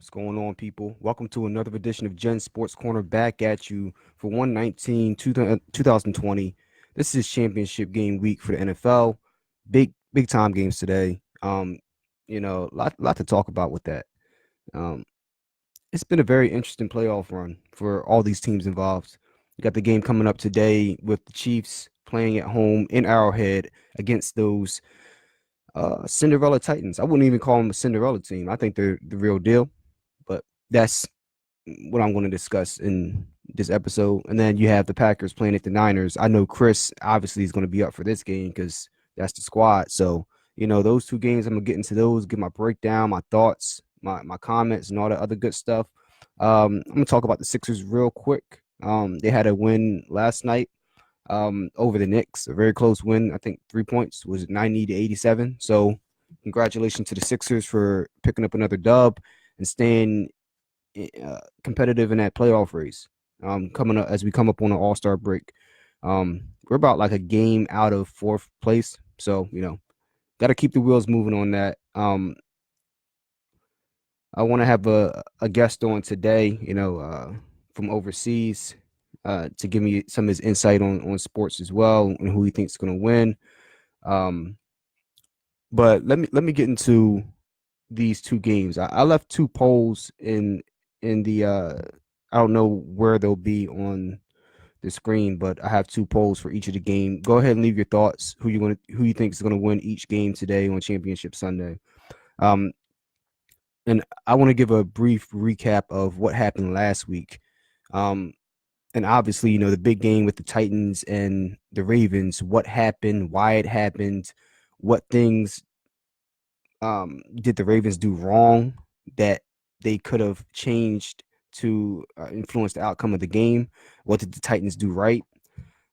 What's going on, people? Welcome to another edition of Gen Sports Corner, back at you for 119 2020. This is championship game week for the NFL. Big time games today. Lot to talk about with that. Um, it's been a very interesting playoff run for all these teams involved. You got the game coming up today with the Chiefs playing at home in Arrowhead against those Cinderella Titans. I wouldn't even call them a Cinderella team. I think they're the real deal. But that's what I'm going to discuss in this episode. And then you have the Packers playing at the Niners. I know Chris obviously is going to be up for this game because that's the squad. So, those two games, I'm going to get into those, get my breakdown, my thoughts, my comments, and all the other good stuff. I'm going to talk about the Sixers real quick. They had a win last night over the Knicks, a very close win. I think 3 points was 90-87. So, congratulations to the Sixers for picking up another dub and staying competitive in that playoff race. Coming up as we come up on an All-Star break, we're about like a game out of fourth place, so got to keep the wheels moving on that. I want to have a guest on today, from overseas, to give me some of his insight on sports as well and who he thinks is going to win. But let me get into these two games. I left two polls in the I don't know where they'll be on the screen, but I have two polls for each of the game. Go ahead and leave your thoughts. Who you think is going to win each game today on Championship Sunday. Um, and I want to give a brief recap of what happened last week. Um, and obviously, the big game with the Titans and the Ravens. What happened? Why it happened? What things did the Ravens do wrong that they could have changed to influence the outcome of the game? What did the Titans do right?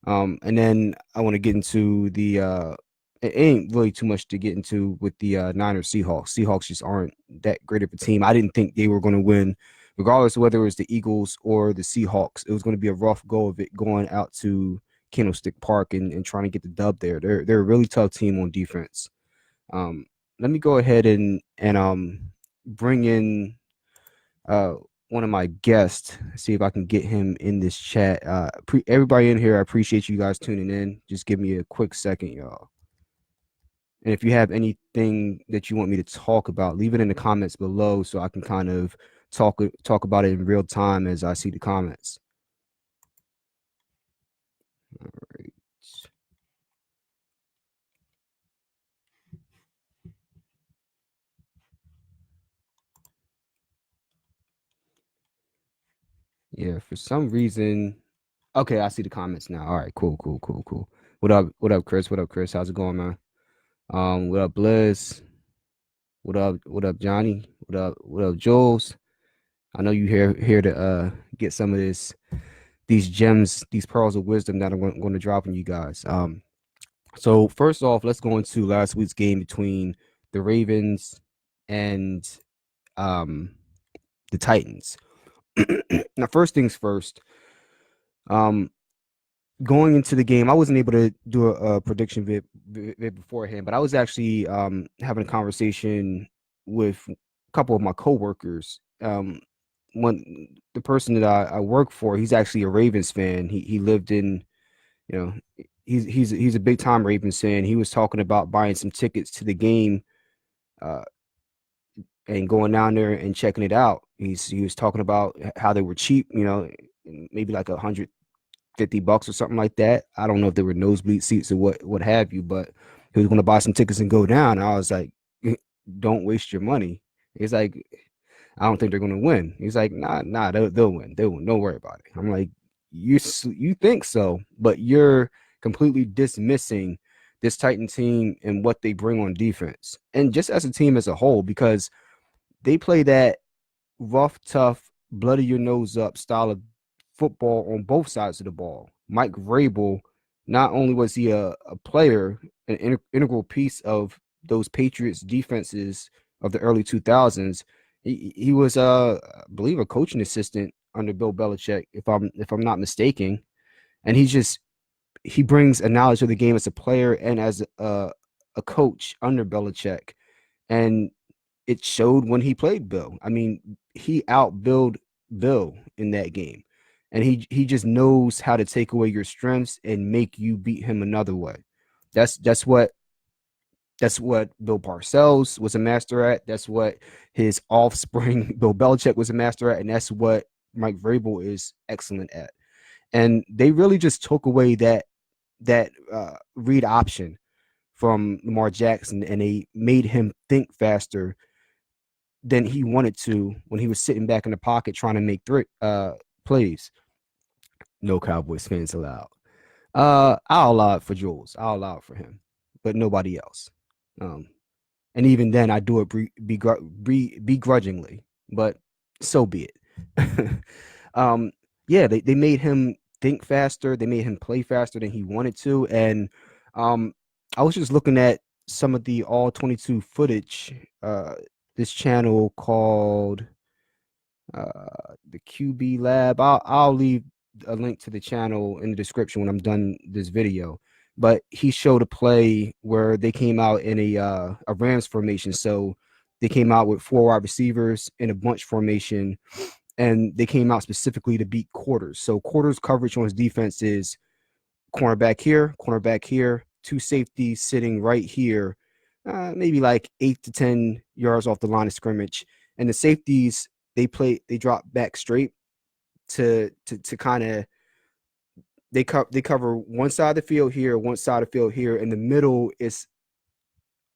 And then I want to get into it ain't really too much to get into with the Niners Seahawks. Seahawks just aren't that great of a team. I didn't think they were going to win, regardless of whether it was the Eagles or the Seahawks. It was going to be a rough go of it going out to Candlestick Park and trying to get the dub there. They're a really tough team on defense. Um, Let me go ahead and bring in uh one of my guests. See if I can get him in this chat. Everybody in here, I appreciate you guys tuning in. Just give me a quick second, y'all. And if you have anything that you want me to talk about, leave it in the comments below so I can kind of talk about it in real time as I see the comments. All right. Yeah, for some reason. Okay, I see the comments now. All right, cool. What up, Chris? What up, Chris? How's it going, man? What up, Bliss? What up, Johnny? What up, Jules? I know you here to get some of these gems, these pearls of wisdom that I'm going to drop on you guys. So first off, let's go into last week's game between the Ravens and the Titans. Now, first things first. Um, Going into the game, I wasn't able to do a prediction bit beforehand, but I was actually having a conversation with a couple of my coworkers. When the person that I work for, he's actually a Ravens fan. He lived in, you know, he's a big time Ravens fan. He was talking about buying some tickets to the game, uh, and going down there and checking it out. He was talking about how they were cheap, maybe like $150 or something like that. I don't know if they were nosebleed seats or what have you, but he was going to buy some tickets and go down. And I was like, don't waste your money. He's like, I don't think they're going to win. He's like, nah, they'll win. They'll win. Don't worry about it. I'm like, you think so, but you're completely dismissing this Titan team and what they bring on defense, and just as a team as a whole, because they play that rough, tough, bloody your nose up style of football on both sides of the ball. Mike Vrabel, not only was he a player, an integral piece of those Patriots defenses of the early 2000s, he was, I believe, a coaching assistant under Bill Belichick, if I'm not mistaken. And he brings a knowledge of the game as a player and as a coach under Belichick. And it showed when he played Bill. I mean, he outbilled Bill in that game. And he just knows how to take away your strengths and make you beat him another way. That's that's what that's what Bill Parcells was a master at. That's what his offspring Bill Belichick was a master at, and that's what Mike Vrabel is excellent at. And they really just took away that read option from Lamar Jackson, and they made him think faster than he wanted to when he was sitting back in the pocket trying to make plays. No Cowboys fans allowed. I'll allow it for Jules. I'll allow it for him, but nobody else. Um, and even then, I do it begrudgingly, but so be it. um, yeah, they made him think faster. They made him play faster than he wanted to. And um, I was just looking at some of the all 22 footage. This channel called the QB Lab. I'll leave a link to the channel in the description when I'm done this video. But he showed a play where they came out in a Rams formation. So they came out with 4 wide receivers in a bunch formation, and they came out specifically to beat quarters. So quarters coverage on his defense is cornerback here, 2 safeties sitting right here, maybe like 8 to 10 yards off the line of scrimmage, and the safeties they drop back straight to kind of they cover one side of the field here, one side of the field here, and the middle is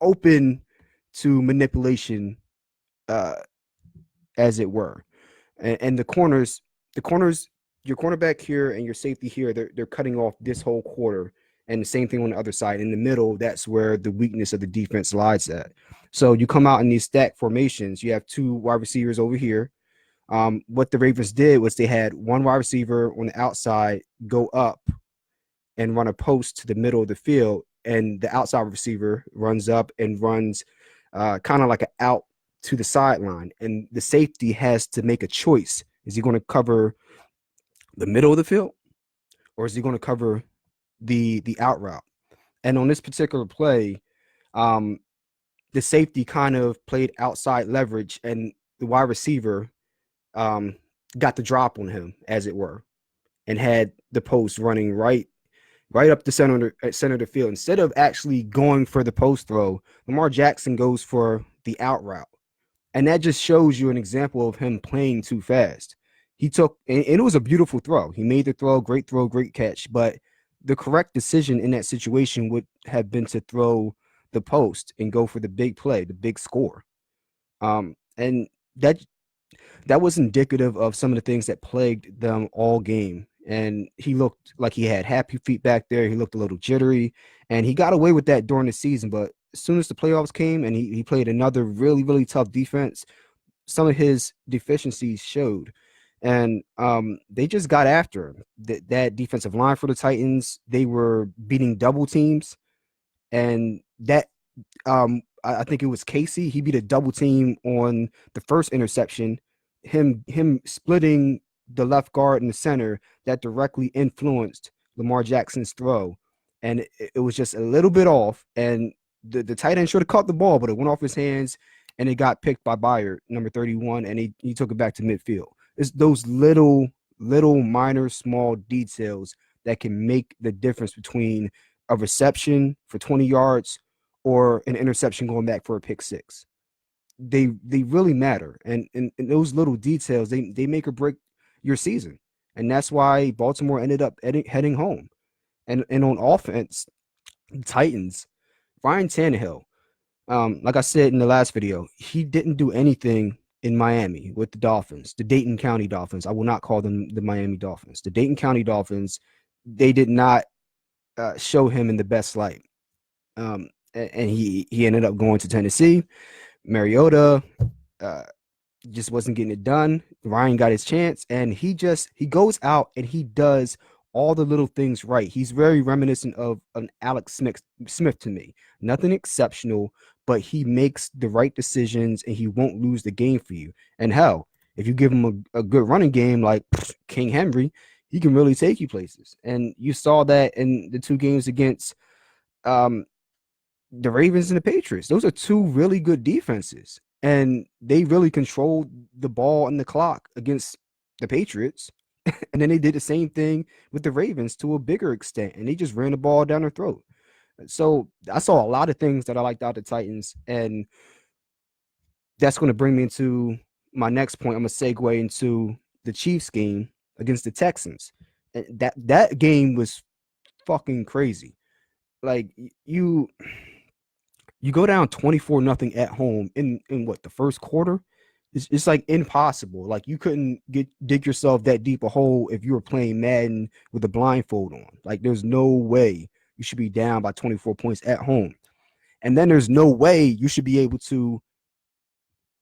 open to manipulation, uh, as it were. And the corners, your cornerback here and your safety here, they're cutting off this whole quarter, and the same thing on the other side. In the middle, that's where the weakness of the defense lies at. So you come out in these stack formations. You have 2 wide receivers over here. What the Ravens did was they had 1 wide receiver on the outside go up and run a post to the middle of the field, and the outside receiver runs up and runs kind of like an out to the sideline, and the safety has to make a choice. Is he going to cover the middle of the field, or is he going to cover the out route? And on this particular play, um, the safety kind of played outside leverage, and the wide receiver got the drop on him, as it were, and had the post running right up the center of the field. Instead of actually going for the post throw, Lamar Jackson goes for the out route. And that just shows you an example of him playing too fast. He took, and it was a beautiful throw. He made the throw, great catch. But the correct decision in that situation would have been to throw the post and go for the big play, the big score. And that was indicative of some of the things that plagued them all game. And he looked like he had happy feet back there. He looked a little jittery, and he got away with that during the season. But as soon as the playoffs came and he played another really, really tough defense, some of his deficiencies showed. And they just got after him. That defensive line for the Titans, they were beating double teams. And that I think it was Casey. He beat a double team on the first interception. Him splitting the left guard and the center, that directly influenced Lamar Jackson's throw, and it was just a little bit off. And the tight end should have caught the ball, but it went off his hands, and it got picked by Byard, number 31, and he took it back to midfield. It's those little minor small details that can make the difference between a reception for 20 yards or an interception going back for a pick six. They really matter, and those little details they make or break your season, and that's why Baltimore ended up heading home. And on offense, Titans, Ryan Tannehill, like I said in the last video, he didn't do anything in Miami with the Dolphins, the Dayton County Dolphins. I will not call them the Miami Dolphins. The Dayton County Dolphins, they did not show him in the best light. And he ended up going to Tennessee. Mariota just wasn't getting it done. Ryan got his chance, and he goes out and he does all the little things right. He's very reminiscent of an Alex Smith to me. Nothing exceptional, but he makes the right decisions, and he won't lose the game for you. And hell, if you give him a good running game like King Henry, he can really take you places. And you saw that in the 2 games against the Ravens and the Patriots. Those are 2 really good defenses. and they really controlled the ball and the clock against the Patriots. And then they did the same thing with the Ravens to a bigger extent, and they just ran the ball down their throat. So I saw a lot of things that I liked out of the Titans, and that's going to bring me into my next point. I'm going to segue into the Chiefs game against the Texans. And that game was fucking crazy. Like you go down 24-0 at home in what, the first quarter. It's like impossible. Like you couldn't dig yourself that deep a hole if you were playing Madden with a blindfold on. Like there's no way you should be down by 24 points at home. And then there's no way you should be able to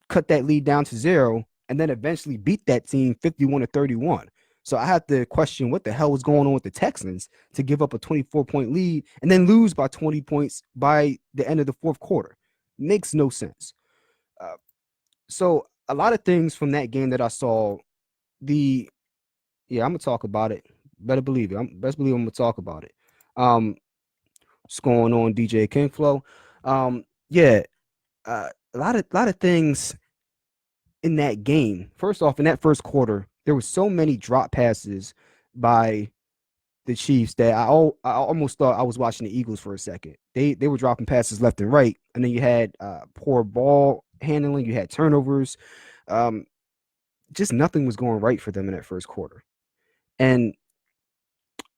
cut that lead down to 0 and then eventually beat that team 51-31. So I have to question what the hell was going on with the Texans to give up a 24-point lead and then lose by 20 points by the end of the fourth quarter. Makes no sense. So a lot of things from that game that I saw, the yeah, I'm gonna talk about it. Better believe it. Best believe I'm gonna talk about it. What's going on, DJ Kingflow? Yeah, a lot of things in that game. First off, in that first quarter, there were so many drop passes by the Chiefs that I almost thought I was watching the Eagles for a second. They were dropping passes left and right, and then you had poor ball handling, you had turnovers. Um, just nothing was going right for them in that first quarter. And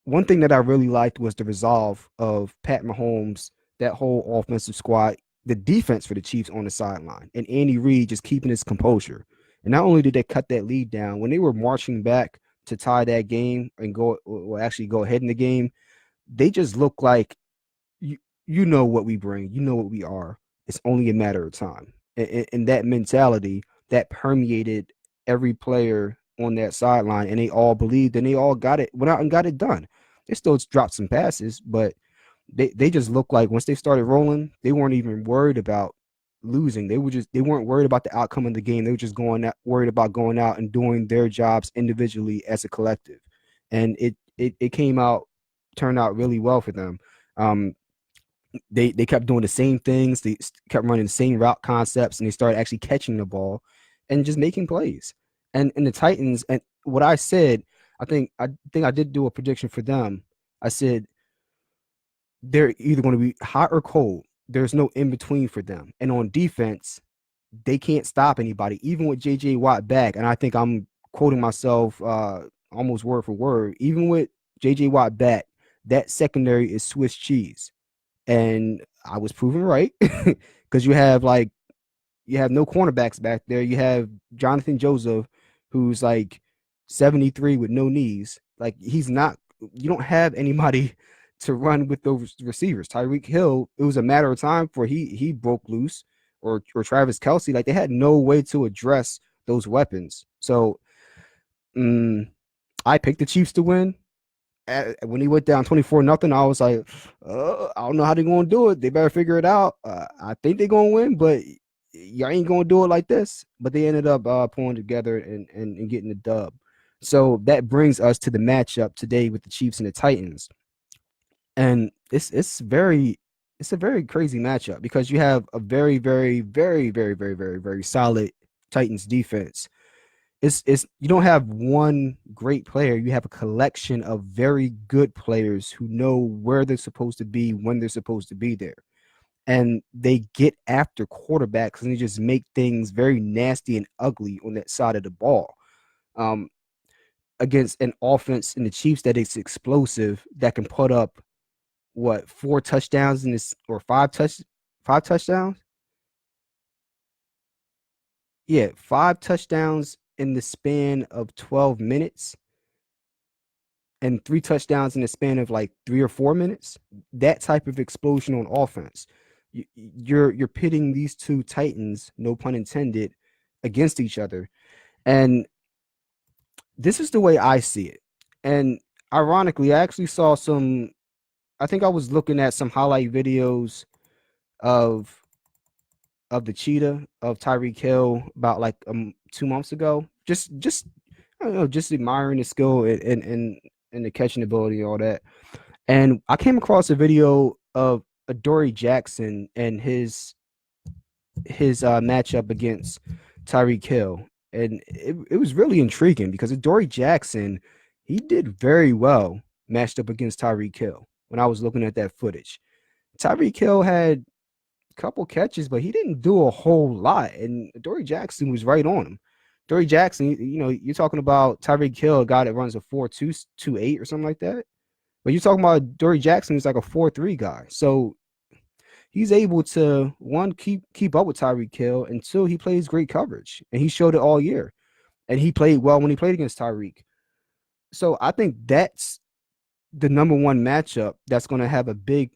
one thing that I really liked was the resolve of Pat Mahomes, that whole offensive squad, the defense for the Chiefs on the sideline, and Andy Reid just keeping his composure. And not only did they cut that lead down, when they were marching back to tie that game and go, or actually go ahead in the game, they just look like you know what we bring, you know what we are. It's only a matter of time. And that mentality that permeated every player on that sideline, and they all believed, and they all got it, went out and got it done. They still dropped some passes, but they just looked like once they started rolling, they weren't even worried about losing. They weren't worried about the outcome of the game. They were just worried about going out and doing their jobs individually as a collective. And it turned out really well for them. They kept doing the same things. They kept running the same route concepts, and they started actually catching the ball and just making plays. And the Titans, and what I said, I think I did do a prediction for them. I said they're either going to be hot or cold. There's no in between for them. And on defense, they can't stop anybody, even with JJ Watt back. And I think I'm quoting myself almost word for word. Even with JJ Watt back, that secondary is Swiss cheese. And I was proven right because you have no cornerbacks back there. You have Jonathan Joseph, who's like 73 with no knees. Like he's not. You don't have anybody to run with those receivers. Tyreek Hill, it was a matter of time before he broke loose, or Travis Kelce. Like they had no way to address those weapons. So I picked the Chiefs to win. When he went down 24-0, I was like, I don't know how they're going to do it. They better figure it out. I think they're going to win, but y'all ain't going to do it like this. But they ended up pulling together and getting the dub. So that brings us to the matchup today with the Chiefs and the Titans. And it's a very crazy matchup because you have a very, very, very, very, very, very, very solid Titans defense. It's you don't have one great player. You have a collection of very good players who know where they're supposed to be when they're supposed to be there. And they get after quarterbacks and they just make things very nasty and ugly on that side of the ball. Against an offense in the Chiefs that is explosive, that can put up what, 4 touchdowns in this, or five touchdowns? Yeah, 5 touchdowns in the span of 12 minutes and 3 touchdowns in the span of like 3 or 4 minutes. That type of explosion on offense. You're pitting these two Titans, no pun intended, against each other. And this is the way I see it. And ironically, I actually saw I think I was looking at some highlight videos of the cheetah of Tyreek Hill about like 2 months ago. Just I don't know, just admiring his skill and the catching ability and all that. And I came across a video of Adoree Jackson and his his matchup against Tyreek Hill, and it was really intriguing because Adoree Jackson, he did very well matched up against Tyreek Hill when I was looking at that footage. Tyreek Hill had a couple catches, but he didn't do a whole lot, and Adoree Jackson was right on him. Adoree Jackson, you're talking about Tyreek Hill, a guy that runs a 4.228 or something like that. But you're talking about Adoree Jackson, who's like a 4.3 guy. So he's able to one keep up with Tyreek Hill, and two, he plays great coverage, and he showed it all year. And he played well when he played against Tyreek. So I think that's the number one matchup that's going to have a big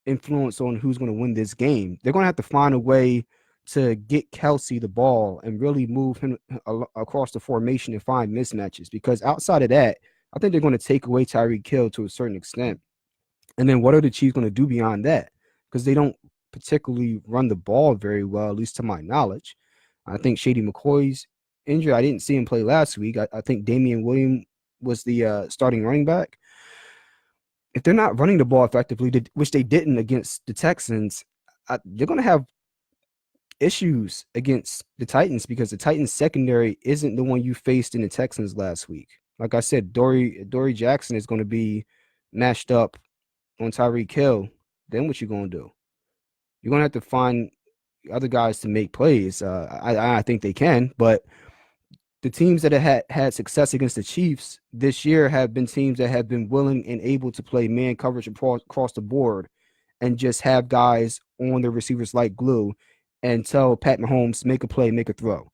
influence on who's going to win this game. They're going to have to find a way to get Kelsey the ball and really move him across the formation and find mismatches. Because outside of that, I think they're going to take away Tyreek Hill to a certain extent. And then what are the Chiefs going to do beyond that? Because they don't particularly run the ball very well, at least to my knowledge. I think Shady McCoy's injured. I didn't see him play last week. I think Damian Williams was the starting running back. If they're not running the ball effectively, which they didn't against the Texans, they're going to have issues against the Titans because the Titans secondary isn't the one you faced in the Texans last week. Like I said, Adoree Jackson is going to be matched up on Tyreek Hill. Then what you going to do? You're going to have to find other guys to make plays. I think they can, but the teams that have had success against the Chiefs this year have been teams that have been willing and able to play man coverage across the board and just have guys on their receivers like glue and tell Pat Mahomes, make a play, make a throw.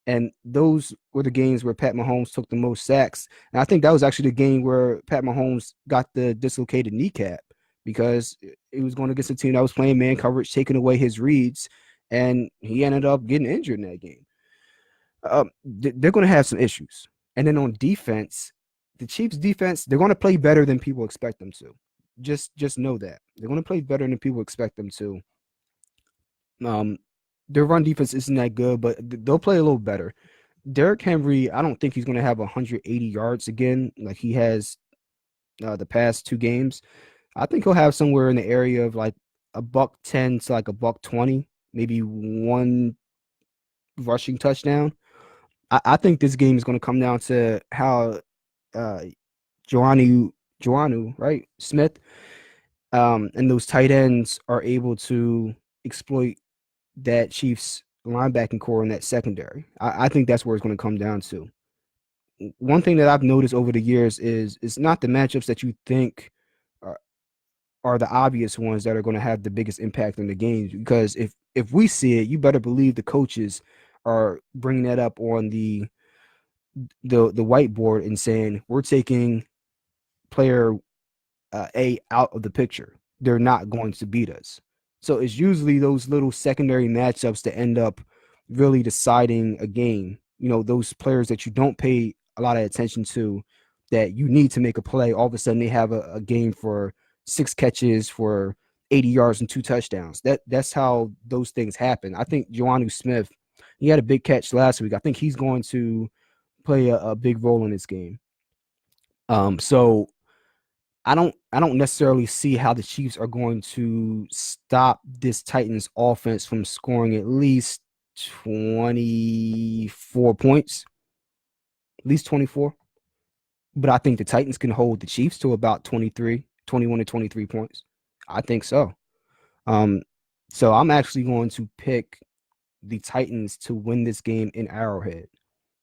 And those were the games where Pat Mahomes took the most sacks. And I think that was actually the game where Pat Mahomes got the dislocated kneecap because he was going against a team that was playing man coverage, taking away his reads, and he ended up getting injured in that game. They're going to have some issues. And then on defense, the Chiefs defense, they're going to play better than people expect them to. Just know that. They're going to play better than people expect them to. Um, their run defense isn't that good, but they'll play a little better. Derrick Henry, I don't think he's going to have 180 yards again like he has the past two games. I think he'll have somewhere in the area of like a buck 10 to like a buck 20, maybe one rushing touchdown. I think this game is going to come down to how uh Joannu, right? Smith, and those tight ends are able to exploit that Chiefs linebacking core in that secondary. I think that's where it's going to come down to. One thing that I've noticed over the years is it's not the matchups that you think are, are the obvious ones that are going to have the biggest impact on the games. Because if we see it, you better believe the coaches are bringing that up on the whiteboard and saying we're taking player A out of the picture. They're not going to beat us. So it's usually those little secondary matchups that end up really deciding a game. Those players that you don't pay a lot of attention to that you need to make a play. All of a sudden, they have a game for 6 catches for 80 yards and 2 touchdowns. That's how those things happen. I think Joannu Smith, he had a big catch last week. I think he's going to play a big role in this game. So I don't necessarily see how the Chiefs are going to stop this Titans offense from scoring at least 24 points, at least 24. But I think the Titans can hold the Chiefs to about 23, 21 to 23 points. I think so. Um, so I'm actually going to pick the Titans to win this game in Arrowhead.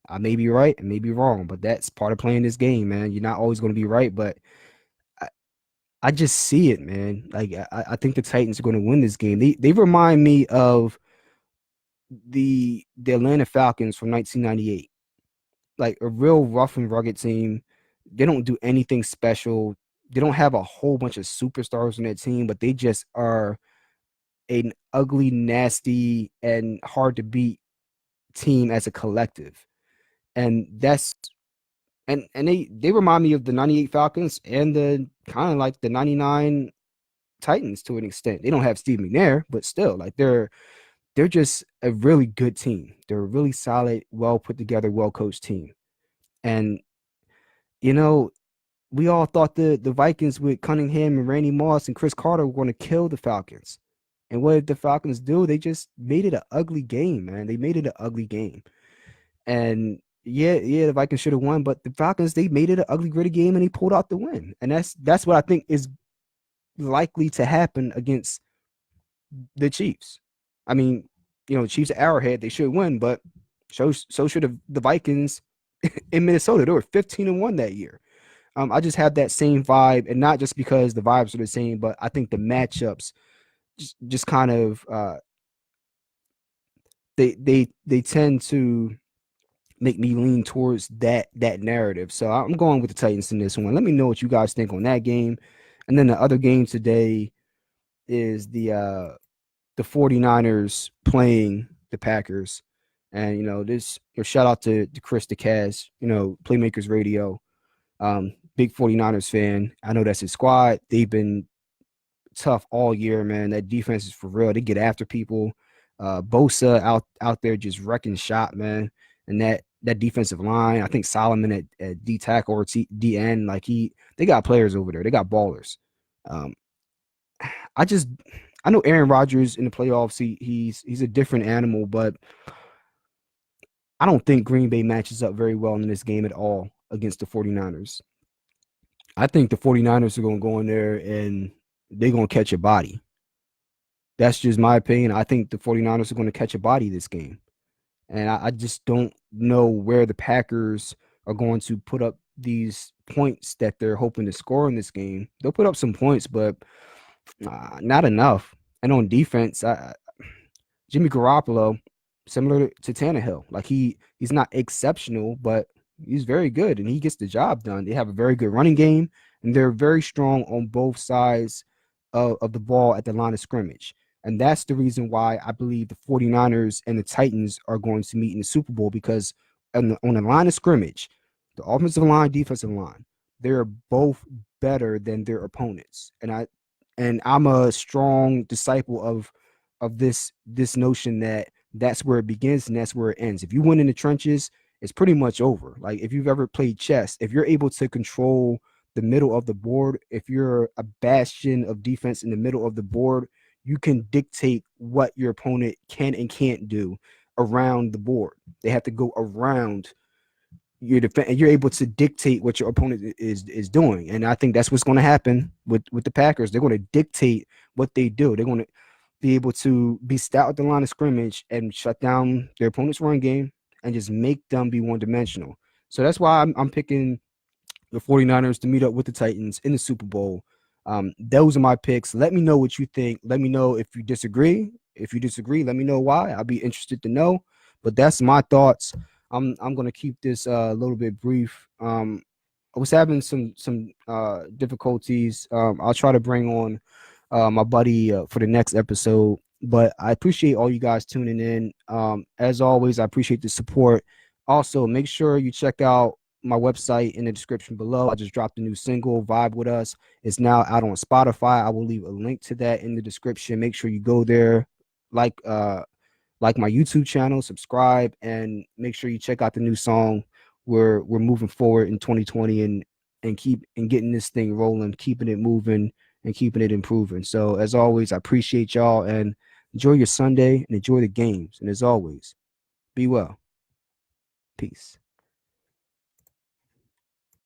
I may be right, and may be wrong, but that's part of playing this game, man. You're not always going to be right, but I just see it, man. Like I think the Titans are going to win this game. They remind me of the Atlanta Falcons from 1998, like a real rough and rugged team. They don't do anything special. They don't have a whole bunch of superstars on their team, but they just are an ugly, nasty, and hard to beat team as a collective. And that's and they remind me of the 98 Falcons and the kind of like the 99 Titans to an extent. They don't have Steve McNair, but still, like they're just a really good team. They're a really solid, well put together, well coached team. And you know, we all thought the Vikings with Cunningham and Randy Moss and Chris Carter were going to kill the Falcons. And what did the Falcons do? They just made it an ugly game, man. They made it an ugly game. And yeah, the Vikings should have won, but the Falcons, they made it an ugly, gritty game and they pulled out the win. And that's what I think is likely to happen against the Chiefs. I mean, Chiefs at Arrowhead, they should win, but so should have the Vikings in Minnesota. They were 15-1 that year. I just have that same vibe, and not just because the vibes are the same, but I think the matchups just kind of they tend to make me lean towards that narrative. So I'm going with the Titans in this one. Let me know what you guys think on that game. And then the other game today is the 49ers playing the Packers. And this shout out to Chris DeCaz, Playmakers Radio. Big 49ers fan. I know that's his squad. They've been tough all year, man. That defense is for real. They get after people. Bosa out there just wrecking shop, man. And that defensive line, I think Solomon at D tackle or D end, like they got players over there. They got ballers. Um, I know Aaron Rodgers in the playoffs. He's a different animal, but I don't think Green Bay matches up very well in this game at all against the 49ers. I think the 49ers are going to go in there and they're going to catch a body. That's just my opinion. I think the 49ers are going to catch a body this game. And I just don't know where the Packers are going to put up these points that they're hoping to score in this game. They'll put up some points, but not enough. And on defense, Jimmy Garoppolo, similar to Tannehill, like he's not exceptional, but he's very good and he gets the job done. They have a very good running game and they're very strong on both sides of the ball at the line of scrimmage. And that's the reason why I believe the 49ers and the Titans are going to meet in the Super Bowl, because on the line of scrimmage, the offensive line, defensive line, they're both better than their opponents. And I'm a strong disciple of this notion that that's where it begins and that's where it ends. If you win in the trenches, it's pretty much over. Like if you've ever played chess, if you're able to control the middle of the board, if you're a bastion of defense in the middle of the board, you can dictate what your opponent can and can't do around the board. They have to go around your defense, and you're able to dictate what your opponent is doing. And I think that's what's going to happen with the Packers. They're going to dictate what they do. They're going to be able to be stout at the line of scrimmage and shut down their opponent's run game and just make them be one-dimensional. So that's why I'm picking the 49ers to meet up with the Titans in the Super Bowl. Those are my picks. Let me know what you think. Let me know if you disagree. If you disagree, let me know why. I'll be interested to know. But that's my thoughts. I'm gonna keep this a little bit brief. I was having some difficulties. I'll try to bring on my buddy for the next episode. But I appreciate all you guys tuning in. As always, I appreciate the support. Also, make sure you check out my website in the description below. I just dropped a new single, Vibe With Us. It's now out on Spotify. I will leave a link to that in the description. Make sure you go there, like my YouTube channel, subscribe, and make sure you check out the new song. We're moving forward in 2020 and keep and getting this thing rolling, keeping it moving and keeping it improving. So as always, I appreciate y'all and enjoy your Sunday and enjoy the games. And as always, be well. Peace.